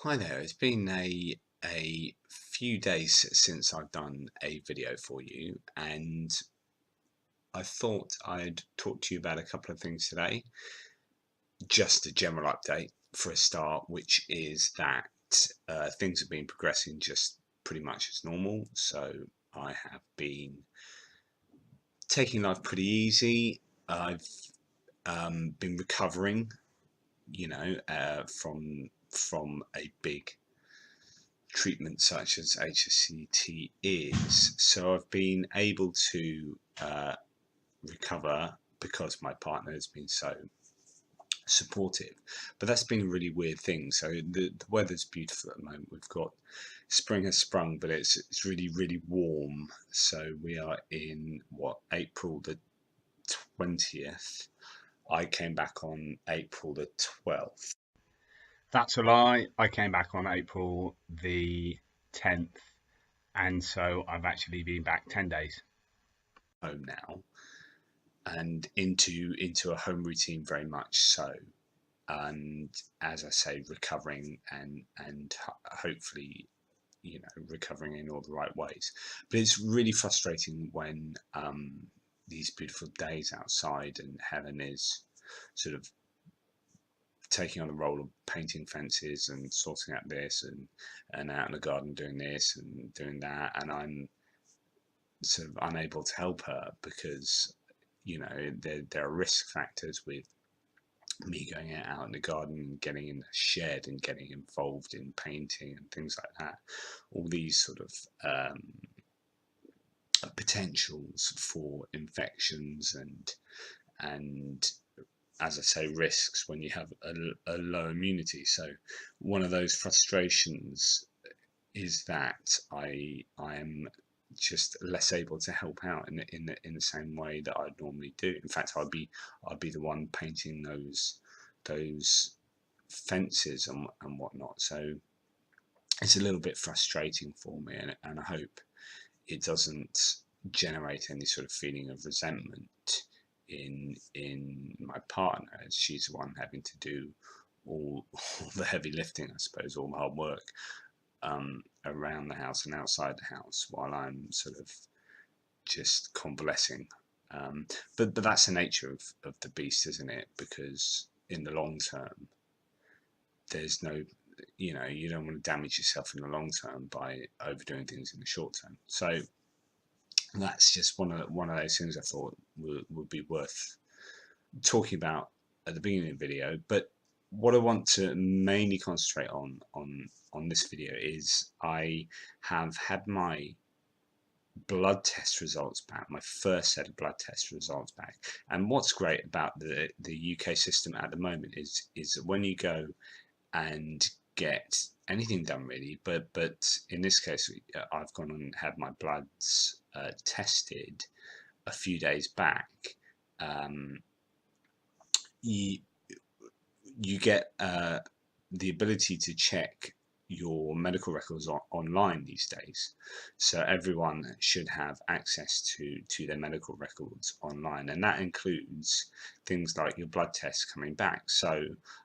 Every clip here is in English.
Hi there. It's been a few days since I've done a video for you, and I thought I'd talk to you about a couple of things today. Just a general update for a start, which is that things have been progressing just pretty much as normal. So I have been taking life pretty easy. I've been recovering, from a big treatment such as HSCT is. So I've been able to recover because my partner has been so supportive. But that's been a really weird thing. So the weather's beautiful at the moment. We've got spring has sprung, but it's really, really warm. So we are in April the 20th. I came back on April the 12th. That's a lie. I came back on April the 10th, and so I've actually been back 10 days home now, and into a home routine very much so. And as I say, recovering and hopefully, recovering in all the right ways. But it's really frustrating when these beautiful days outside and Helen is sort of taking on the role of painting fences and sorting out this and out in the garden doing this and doing that, and I'm sort of unable to help her because there are risk factors with me going out in the garden and getting in the shed and getting involved in painting and things like that. All these sort of potentials for infections and as I say, risks when you have a low immunity. So one of those frustrations is that I am just less able to help out in the same way that I'd normally do. In fact, I'd be the one painting those fences and whatnot. So it's a little bit frustrating for me, and I hope it doesn't generate any sort of feeling of resentment in my partner, as she's the one having to do all the heavy lifting, I suppose, all the hard work around the house and outside the house, while I'm sort of just convalescing. But that's the nature of the beast, isn't it? Because in the long term, there's no, you don't want to damage yourself in the long term by overdoing things in the short term. So that's just one of those things I thought would be worth talking about at the beginning of the video. But what I want to mainly concentrate on this video is I have had my blood test results back, my first set of blood test results back. And what's great about the UK system at the moment is that when you go and get anything done really, but in this case I've gone and had my bloods tested a few days back. You get the ability to check your medical records online these days, so everyone should have access to their medical records online, and that includes things like your blood tests coming back. So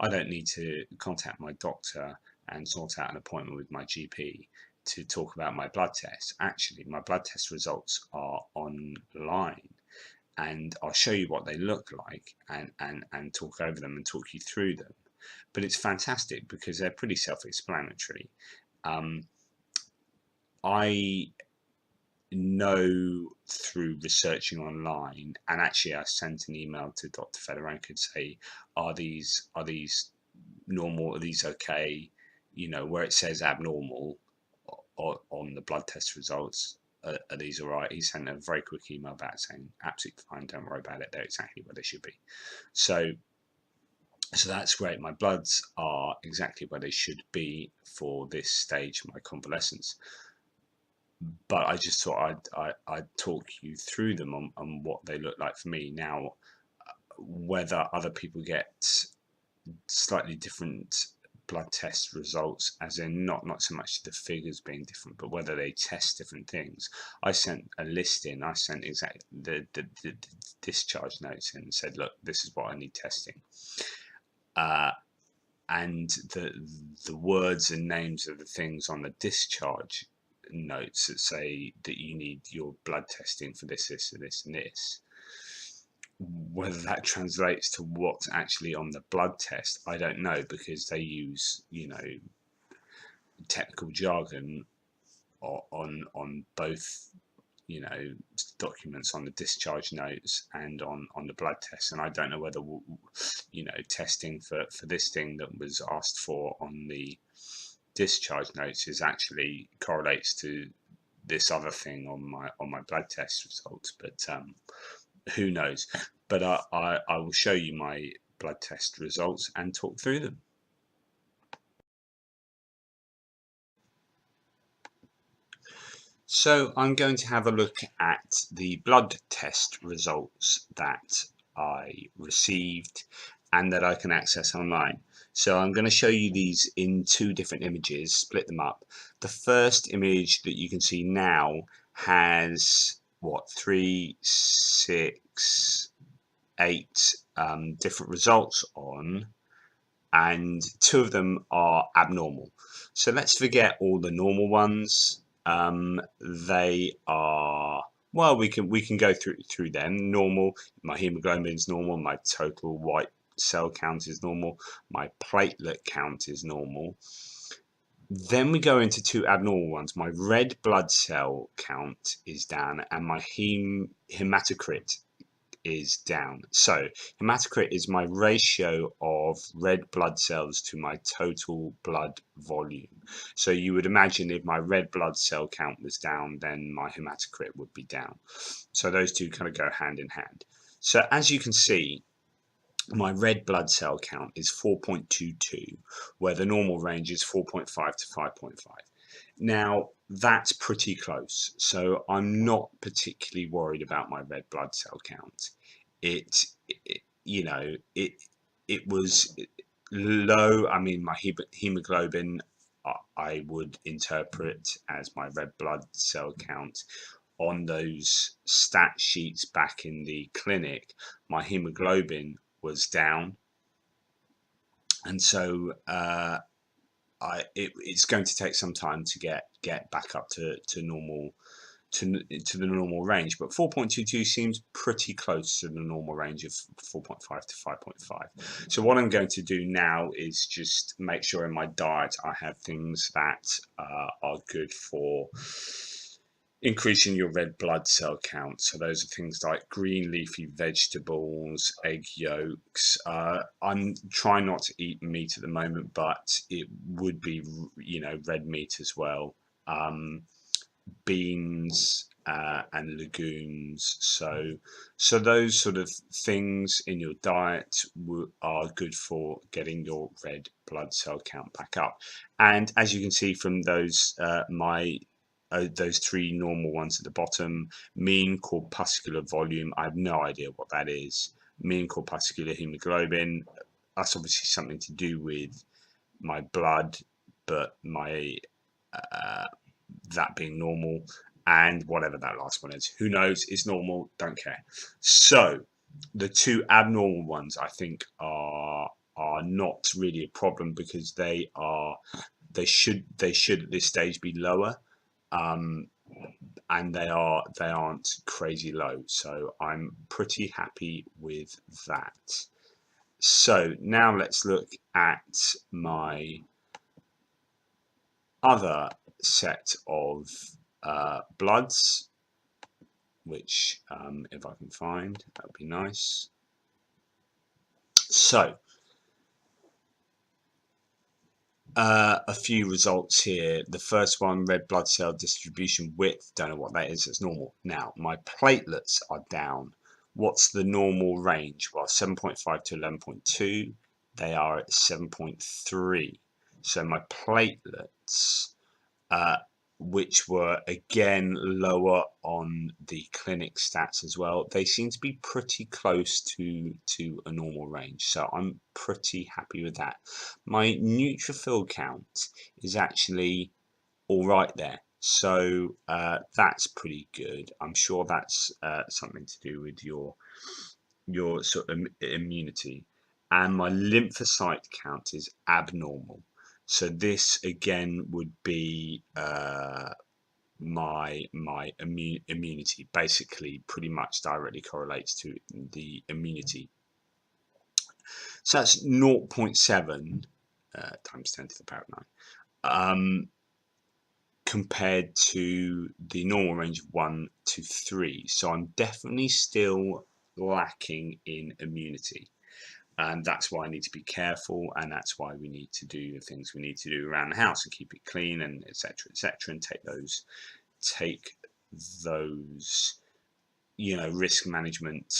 I don't need to contact my doctor and sort out an appointment with my GP to talk about my blood tests. Actually, my blood test results are online, and I'll show you what they look like and talk over them and talk you through them. But it's fantastic because they're pretty self-explanatory. I know through researching online, and actually I sent an email to Dr. Fedorenko to say, are these normal? Are these okay? Where it says abnormal on the blood test results, are these all right? He sent a very quick email back saying, absolutely fine, don't worry about it, they're exactly where they should be. So that's great. My bloods are exactly where they should be for this stage of my convalescence. But I just thought I'd talk you through them on what they look like for me. Now, whether other people get slightly different blood test results, as in not so much the figures being different, but whether they test different things. I sent a list in. I sent exactly the discharge notes in and said, look, this is what I need testing. and the words and names of the things on the discharge notes that say that you need your blood testing for this, this, and this, and this. Whether that translates to what's actually on the blood test, I don't know, because they use, technical jargon on both, documents on the discharge notes and on the blood test, and I don't know whether, testing for this thing that was asked for on the discharge notes is actually correlates to this other thing on my blood test results, but who knows. But I will show you my blood test results and talk through them. So I'm going to have a look at the blood test results that I received and that I can access online. So I'm going to show you these in two different images, split them up. The first image that you can see now has 3, 6, 8 different results on, and 2 of them are abnormal. So let's forget all the normal ones. They are, well, we can go through them. Normal, my hemoglobin is normal, my total white cell count is normal, my platelet count is normal. Then we go into 2 abnormal ones. My red blood cell count is down and my hematocrit is down. So hematocrit is my ratio of red blood cells to my total blood volume. So you would imagine if my red blood cell count was down, then my hematocrit would be down. So those two kind of go hand in hand. So as you can see, my red blood cell count is 4.22, where the normal range is 4.5 to 5.5. Now, that's pretty close, so I'm not particularly worried about my red blood cell count. It was low. I mean, my hemoglobin, I would interpret as my red blood cell count. On those stat sheets back in the clinic, my hemoglobin was down, and so it's going to take some time to get back up to normal, to the normal range, but 4.22 seems pretty close to the normal range of 4.5 to 5.5. So what I'm going to do now is just make sure in my diet I have things that are good for increasing your red blood cell count. So those are things like green leafy vegetables, egg yolks. I'm trying not to eat meat at the moment, but it would be, red meat as well. Beans and legumes. So those sort of things in your diet are good for getting your red blood cell count back up. And as you can see from those, those 3 normal ones at the bottom, mean corpuscular volume, I have no idea what that is. Mean corpuscular hemoglobin, that's obviously something to do with my blood, but my that being normal, and whatever that last one is, who knows, it's normal, don't care. So the 2 abnormal ones I think are not really a problem, because they should at this stage be lower, and they aren't crazy low, so I'm pretty happy with that. So now let's look at my other set of bloods, which if I can find, that would be nice. So a few results here. The first one, red blood cell distribution width, don't know what that is, it's normal. Now my platelets are down. What's the normal range? Well, 7.5 to 11.2. They are at 7.3. So my platelets, which were again lower on the clinic stats as well, they seem to be pretty close to a normal range, so I'm pretty happy with that. My neutrophil count is actually all right there, so that's pretty good. I'm sure that's something to do with your sort of immunity. and my lymphocyte count is abnormal. So this again would be my immunity. Basically, pretty much directly correlates to the immunity. So that's 0.7 times 10 to the power of 9. Compared to the normal range of 1 to 3. So I'm definitely still lacking in immunity. And that's why I need to be careful, and that's why we need to do the things we need to do around the house and keep it clean, and etc., and take those risk management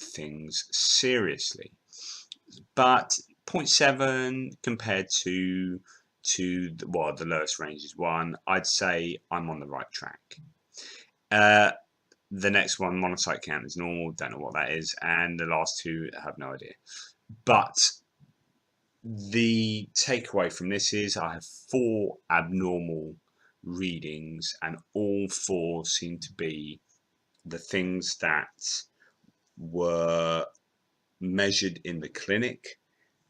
things seriously. But 0.7 compared to the lowest range is 1, I'd say I'm on the right track. The next one, monocyte count, is normal, don't know what that is, and the last two, I have no idea. But the takeaway from this is I have 4 abnormal readings, and all 4 seem to be the things that were measured in the clinic,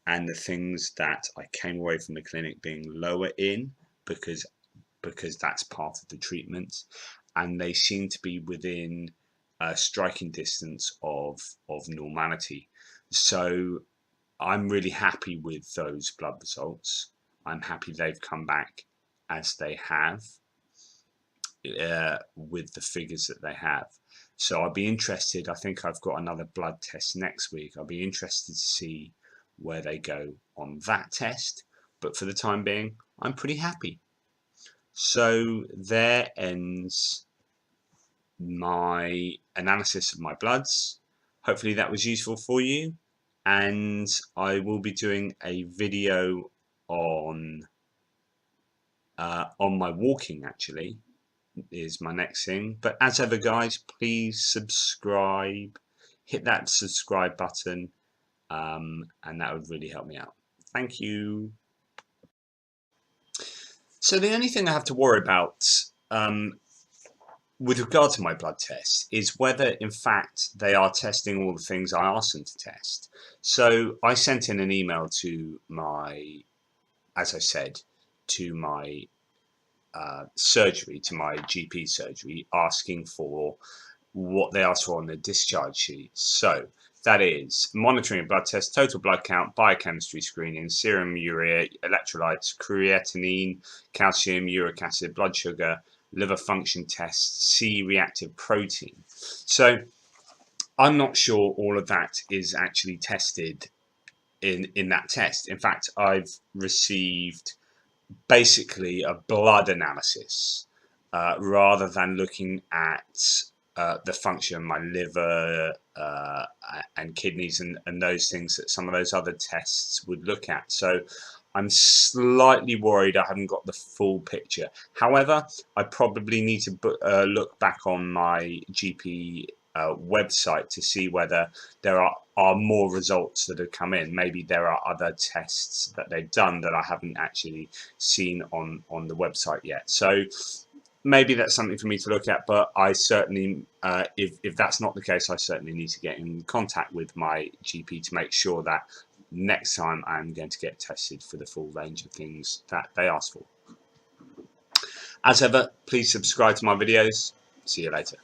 and the things that I came away from the clinic being lower in because that's part of the treatment, and they seem to be within striking distance of normality. So I'm really happy with those blood results. I'm happy they've come back as they have, with the figures that they have. So I'll be interested. I think I've got another blood test next week. I'll be interested to see where they go on that test. But for the time being, I'm pretty happy. So there ends my analysis of my bloods. Hopefully that was useful for you. And I will be doing a video on my walking, actually, is my next thing. But as ever, guys, please subscribe, hit that subscribe button, and that would really help me out. Thank you. So the only thing I have to worry about with regard to my blood test is whether in fact they are testing all the things I asked them to test. So I sent in an email to my, as I said, to my surgery, to my GP surgery, asking for what they asked for on the discharge sheet. So that is monitoring of blood tests, total blood count, biochemistry screening, serum urea, electrolytes, creatinine, calcium, uric acid, blood sugar, liver function tests, C-reactive protein. So I'm not sure all of that is actually tested in that test. In fact, I've received basically a blood analysis rather than looking at the function of my liver and kidneys and those things that some of those other tests would look at. So I'm slightly worried I haven't got the full picture. However, I probably need to look back on my GP website to see whether there are more results that have come in. Maybe there are other tests that they've done that I haven't actually seen on the website yet. So maybe that's something for me to look at, but I certainly, if that's not the case, I certainly need to get in contact with my GP to make sure that next time I'm going to get tested for the full range of things that they ask for. As ever, please subscribe to my videos. See you later.